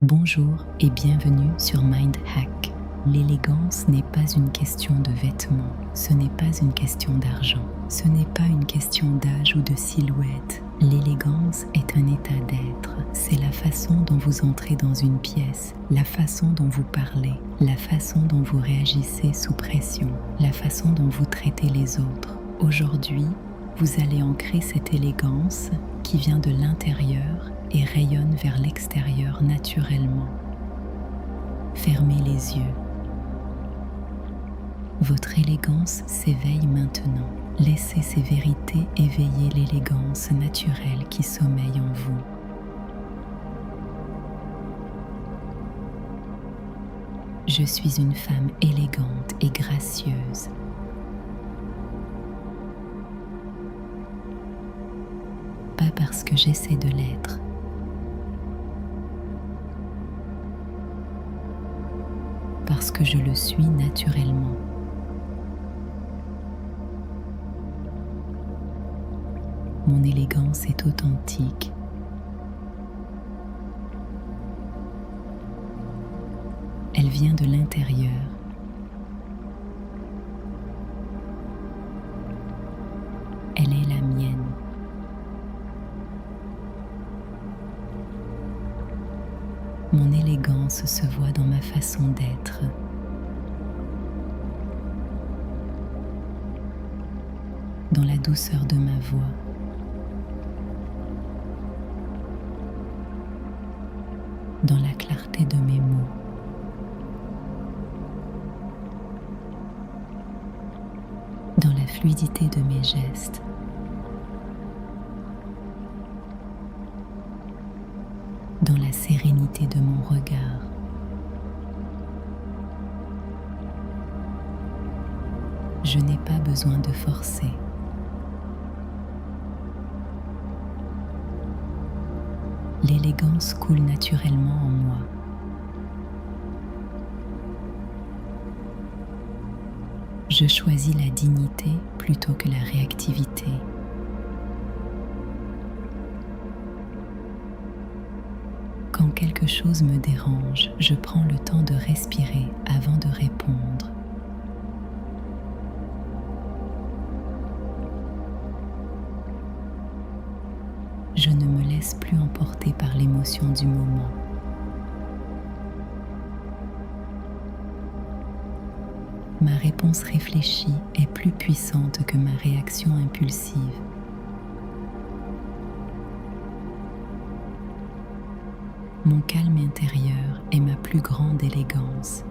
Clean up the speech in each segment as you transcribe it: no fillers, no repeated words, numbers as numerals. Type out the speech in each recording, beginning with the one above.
Bonjour et bienvenue sur Mind Hack. L'élégance n'est pas une question de vêtements, ce n'est pas une question d'argent, ce n'est pas une question d'âge ou de silhouette. L'élégance est un état d'être, c'est la façon dont vous entrez dans une pièce, la façon dont vous parlez, la façon dont vous réagissez sous pression, la façon dont vous traitez les autres. Aujourd'hui, vous allez ancrer cette élégance qui vient de l'intérieur et rayonne vers l'extérieur naturellement. Fermez les yeux. Votre élégance s'éveille maintenant. Laissez ces vérités éveiller l'élégance naturelle qui sommeille en vous. Je suis une femme élégante et gracieuse. Pas parce que j'essaie de l'être. Parce que je le suis naturellement. Mon élégance est authentique. Elle vient de l'intérieur. Elle est la mienne. Mon élégance se voit dans ma façon d'être. Dans la douceur de ma voix. Dans la clarté de mes mots. Dans la fluidité de mes gestes. Dans la sérénité de mon regard. Je n'ai pas besoin de forcer. L'élégance coule naturellement en moi. Je choisis la dignité plutôt que la réactivité. Quand quelque chose me dérange, je prends le temps de respirer avant de répondre. Je ne me laisse plus emporter par l'émotion du moment. Ma réponse réfléchie est plus puissante que ma réaction impulsive. Mon calme intérieur est ma plus grande élégance.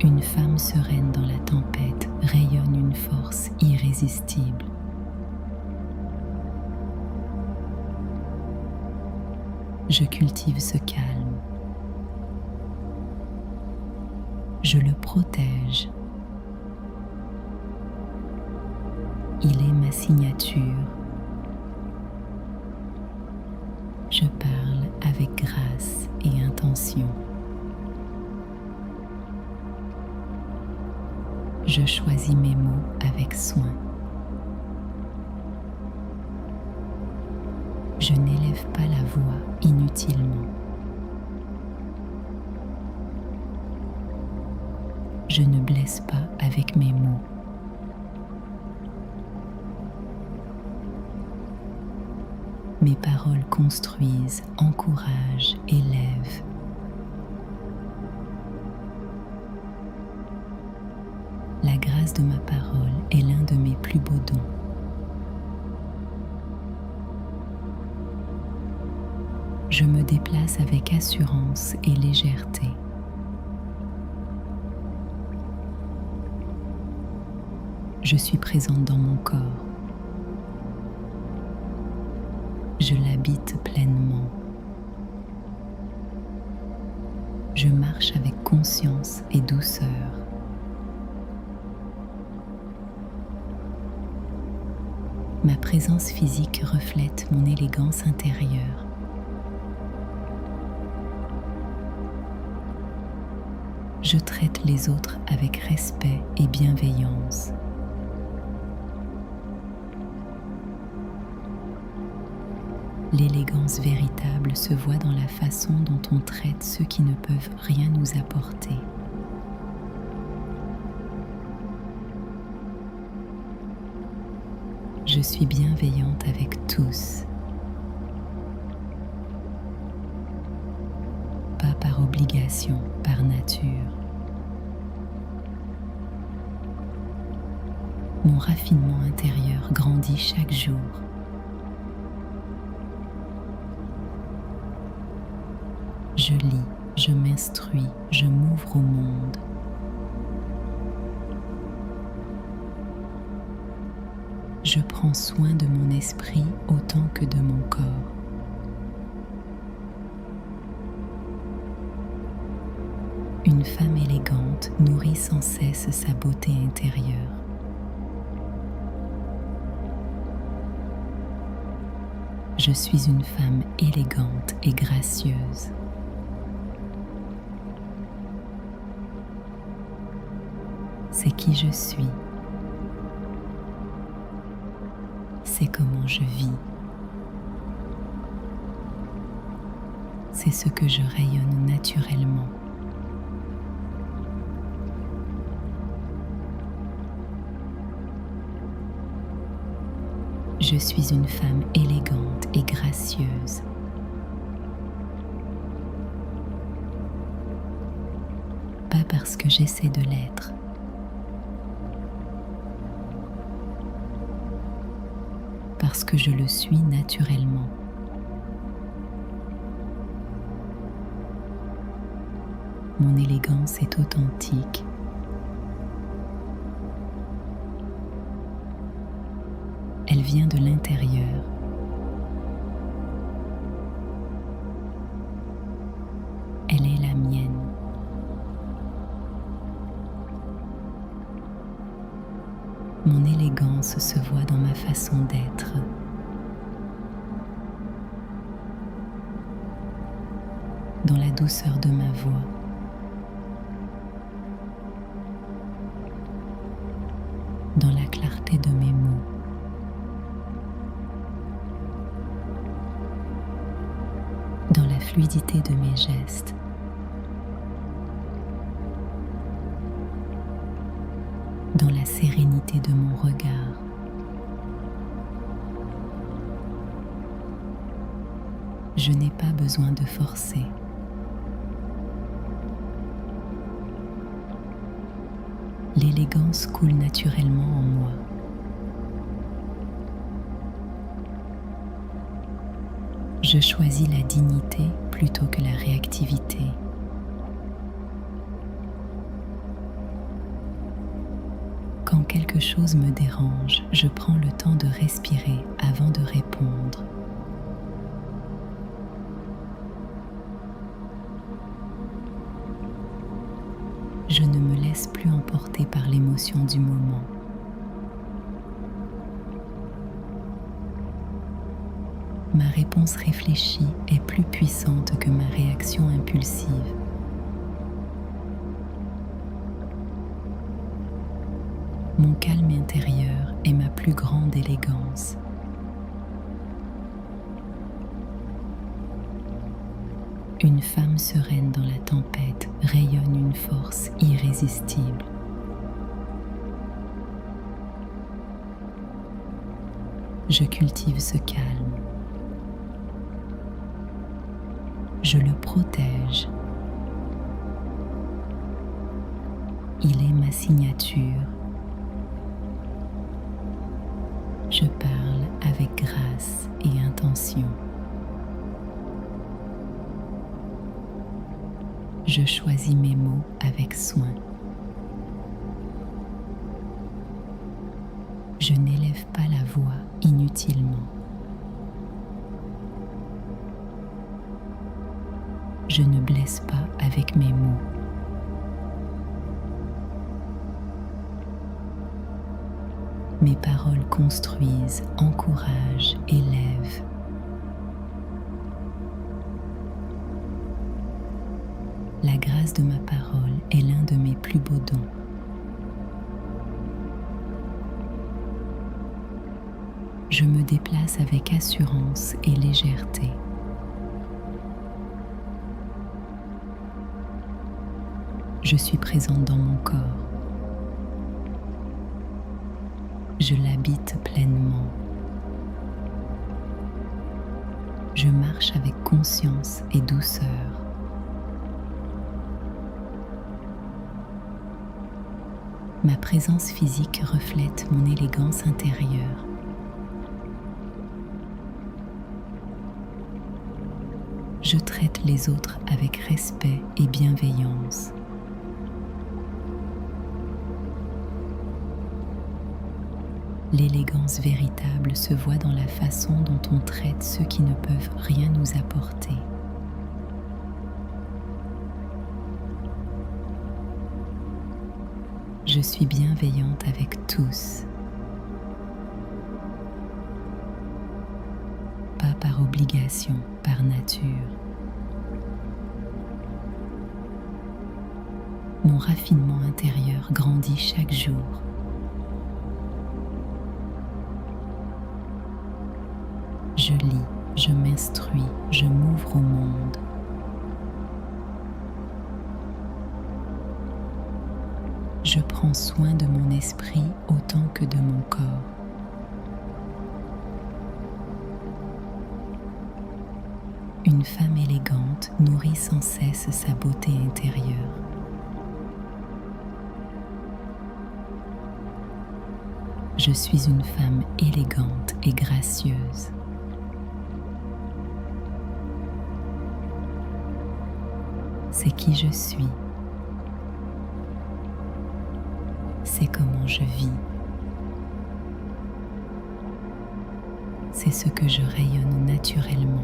Une femme sereine dans la tempête rayonne une force irrésistible. Je cultive ce calme. Je le protège. Il est ma signature. Je parle avec grâce et intention. Je choisis mes mots avec soin. Je n'élève pas la voix inutilement. Je ne blesse pas avec mes mots. Mes paroles construisent, encouragent, élèvent. La grâce de ma parole est l'un de mes plus beaux dons. Je me déplace avec assurance et légèreté. Je suis présente dans mon corps. Je l'habite pleinement. Je marche avec conscience et douceur. Ma présence physique reflète mon élégance intérieure. Je traite les autres avec respect et bienveillance. L'élégance véritable se voit dans la façon dont on traite ceux qui ne peuvent rien nous apporter. Je suis bienveillante avec tous, pas par obligation, par nature. Mon raffinement intérieur grandit chaque jour. Je lis, je m'instruis, je m'ouvre au monde. Je prends soin de mon esprit autant que de mon corps. Une femme élégante nourrit sans cesse sa beauté intérieure. Je suis une femme élégante et gracieuse. C'est qui je suis. C'est comment je vis. C'est ce que je rayonne naturellement. Je suis une femme élégante et gracieuse. Pas parce que j'essaie de l'être, parce que je le suis naturellement. Mon élégance est authentique. Elle vient de l'intérieur. Elle est la mienne. Mon élégance se voit dans ma façon d'être. Dans la douceur de ma voix. Dans la clarté de mes mots. Dans la fluidité de mes gestes. Dans la sérénité de mon regard. Je n'ai pas besoin de forcer. L'élégance coule naturellement en moi. Je choisis la dignité plutôt que la réactivité. Quand quelque chose me dérange, je prends le temps de respirer avant de répondre. Je ne me laisse plus emporter par l'émotion du moment. Ma réponse réfléchie est plus puissante que ma réaction impulsive. Mon calme intérieur est ma plus grande élégance. Une femme sereine dans la tempête rayonne une force irrésistible. Je cultive ce calme. Je le protège. Il est ma signature. Je parle avec grâce et intention. Je choisis mes mots avec soin. Je n'élève pas la voix inutilement. Je ne blesse pas avec mes mots. Mes paroles construisent, encouragent, élèvent. La grâce de ma parole est l'un de mes plus beaux dons. Je me déplace avec assurance et légèreté. légèreté. Je suis présente dans mon corps. Je l'habite pleinement. Je marche avec conscience et douceur. Ma présence physique reflète mon élégance intérieure. Je traite les autres avec respect et bienveillance. L'élégance véritable se voit dans la façon dont on traite ceux qui ne peuvent rien nous apporter. Je suis bienveillante avec tous, pas par obligation, par nature. Mon raffinement intérieur grandit chaque jour. Je lis, je m'instruis, je m'ouvre au monde. Je prends soin de mon esprit autant que de mon corps. Une femme élégante nourrit sans cesse sa beauté intérieure. Je suis une femme élégante et gracieuse. C'est qui je suis. C'est comment je vis. C'est ce que je rayonne naturellement.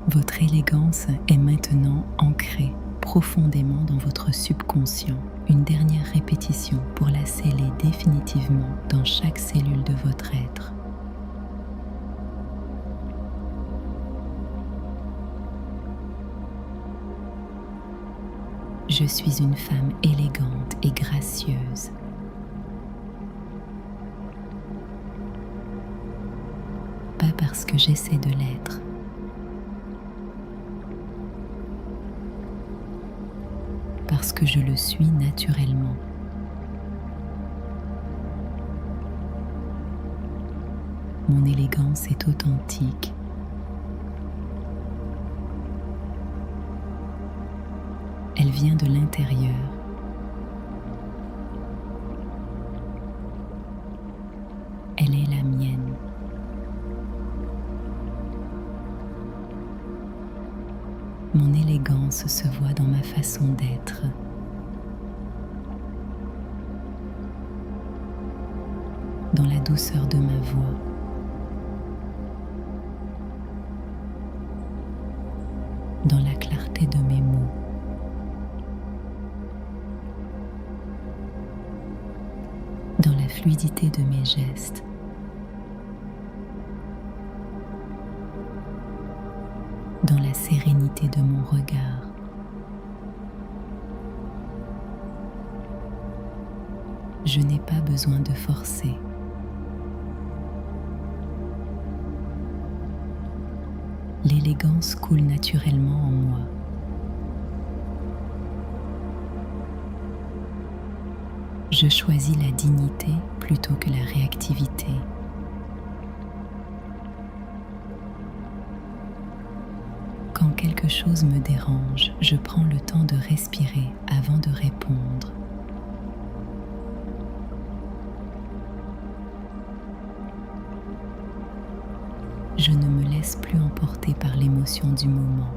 Votre élégance est maintenant ancrée profondément dans votre subconscient. Une dernière répétition pour la sceller définitivement dans chaque cellule de votre être. Je suis une femme élégante et gracieuse. Pas parce que j'essaie de l'être, parce que je le suis naturellement. Mon élégance est authentique. Elle vient de l'intérieur. Elle est la mienne. Mon élégance se voit dans ma façon d'être. Dans la douceur de ma voix. Dans la clarté de mes mots. Dans la fluidité de mes gestes. Dans la sérénité de mon regard. Je n'ai pas besoin de forcer. L'élégance coule naturellement en moi. Je choisis la dignité plutôt que la réactivité. Quand quelque chose me dérange, je prends le temps de respirer avant de répondre. Je ne me laisse plus emporter par l'émotion du moment.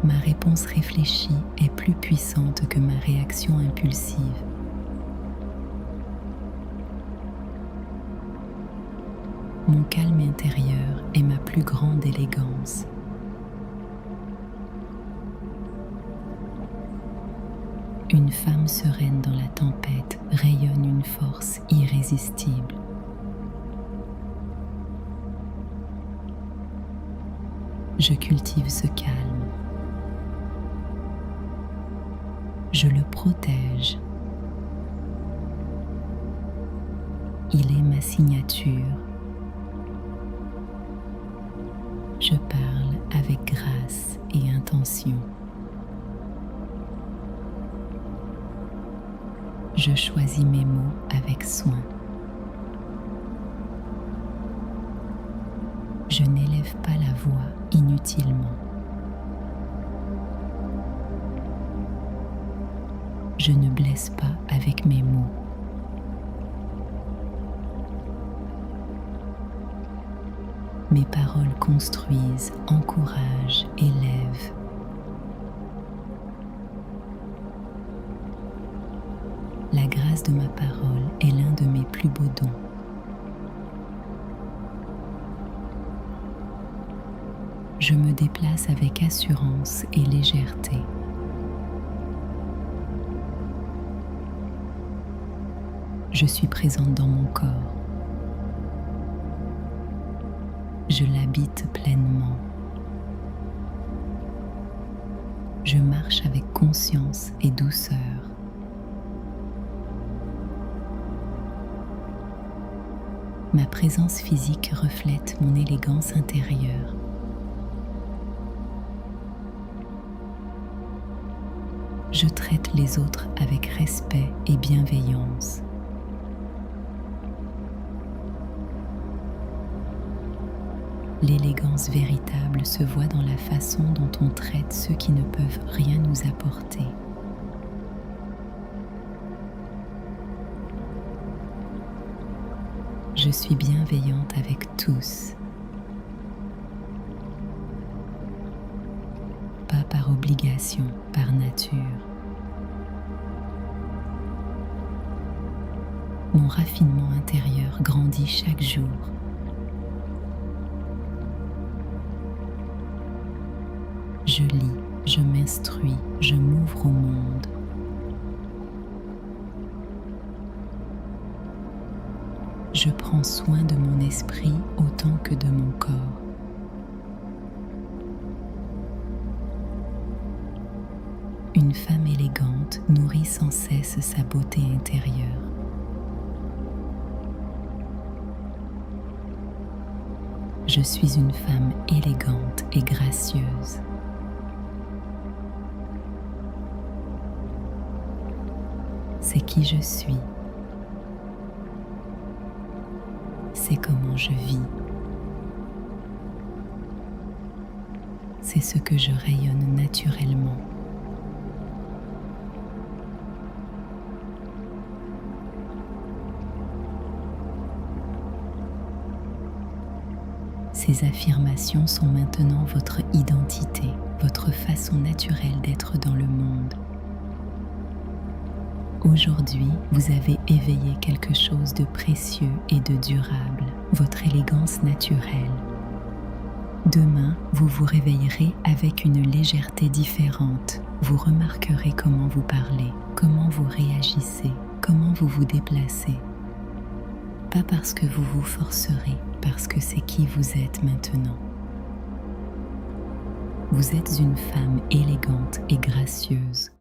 Ma réponse réfléchie est plus puissante que ma réaction impulsive. Mon calme intérieur est ma plus grande élégance. Une femme sereine dans la tempête rayonne une force irrésistible. Je cultive ce calme. Je le protège. Il est ma signature. Je parle avec grâce et intention. Je choisis mes mots avec soin. Je n'élève pas la voix inutilement. Je ne blesse pas avec mes mots. Mes paroles construisent, encouragent, élèvent. La grâce de ma parole est l'un de mes plus beaux dons. Je me déplace avec assurance et légèreté. Je suis présente dans mon corps. Je l'habite pleinement. Je marche avec conscience et douceur. Ma présence physique reflète mon élégance intérieure. Je traite les autres avec respect et bienveillance. L'élégance véritable se voit dans la façon dont on traite ceux qui ne peuvent rien nous apporter. Je suis bienveillante avec tous, pas par obligation, par nature. Mon raffinement intérieur grandit chaque jour. Je lis, je m'instruis, je m'ouvre au monde. Je prends soin de mon esprit autant que de mon corps. Une femme élégante nourrit sans cesse sa beauté intérieure. Je suis une femme élégante et gracieuse. C'est qui je suis. C'est comment je vis. C'est ce que je rayonne naturellement. Ces affirmations sont maintenant votre identité, votre façon naturelle d'être dans le monde. Aujourd'hui, vous avez éveillé quelque chose de précieux et de durable, votre élégance naturelle. Demain, vous vous réveillerez avec une légèreté différente. Vous remarquerez comment vous parlez, comment vous réagissez, comment vous vous déplacez. Pas parce que vous vous forcerez, parce que c'est qui vous êtes maintenant. Vous êtes une femme élégante et gracieuse.